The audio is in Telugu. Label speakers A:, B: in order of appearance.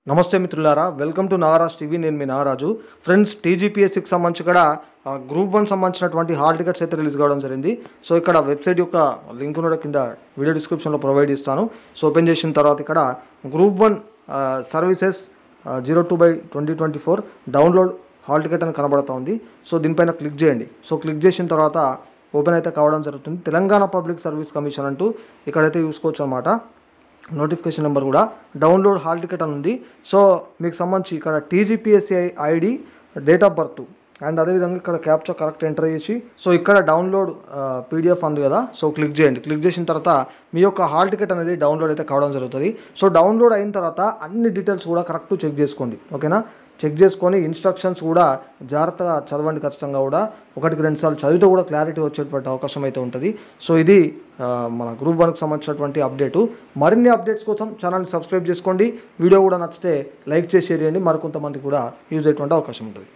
A: నమస్తే మిత్రులారా, వెల్కమ్ టు నాగరాజ్ టీవీ. నేను మీ నాగరాజు. ఫ్రెండ్స్, టీజీపీఎస్సీకి సంబంధించి ఇక్కడ గ్రూప్ 1 సంబంధించినటువంటి హాల్ టికెట్స్ అయితే రిలీజ్ కావడం జరిగింది. సో ఇక్కడ వెబ్సైట్ యొక్క లింక్ కూడా కింద వీడియో డిస్క్రిప్షన్లో ప్రొవైడ్ చేస్తాను. సో ఓపెన్ చేసిన తర్వాత ఇక్కడ group 1 services 02/2024 download hall ticket అని కనబడుతూ ఉంది. సో దీనిపైన క్లిక్ చేయండి. సో క్లిక్ చేసిన తర్వాత ఓపెన్ అయితే కావడం జరుగుతుంది. తెలంగాణ పబ్లిక్ సర్వీస్ కమిషన్ అంటూ ఇక్కడైతే చూసుకోవచ్చు అనమాట. నోటిఫికేషన్ నెంబర్ కూడా డౌన్లోడ్ హాల్ టికెట్ అని ఉంది. సో మీకు సంబంధించి ఇక్కడ TGPSC ID, date of birth and అదేవిధంగా ఇక్కడ క్యాప్చా కరెక్ట్ ఎంటర్ చేసి సో ఇక్కడ డౌన్లోడ్ పీడిఎఫ్ ఉంది కదా, సో క్లిక్ చేయండి. క్లిక్ చేసిన తర్వాత మీ యొక్క హాల్ టికెట్ అనేది డౌన్లోడ్ అయితే కావడం జరుగుతుంది. సో డౌన్లోడ్ అయిన తర్వాత అన్ని డీటెయిల్స్ కూడా కరెక్ట్ చెక్ చేసుకోండి, ఓకేనా. చెక్ చేసుకొని ఇన్స్ట్రక్షన్స్ కూడా జాగ్రత్తగా చదవండి. ఖచ్చితంగా కూడా 1-2 సార్లు చదివితే కూడా క్లారిటీ వచ్చేటువంటి అవకాశం అయితే ఉంటుంది. సో ఇది మన గ్రూప్ 1కి సంబంధించినటువంటి అప్డేటు. మరిన్ని అప్డేట్స్ కోసం ఛానల్ని సబ్స్క్రైబ్ చేసుకోండి. వీడియో కూడా నచ్చితే లైక్ చేసి షేర్ చేయండి. మరికొంతమంది కూడా యూజ్ అయ్యేటువంటి అవకాశం ఉంటుంది.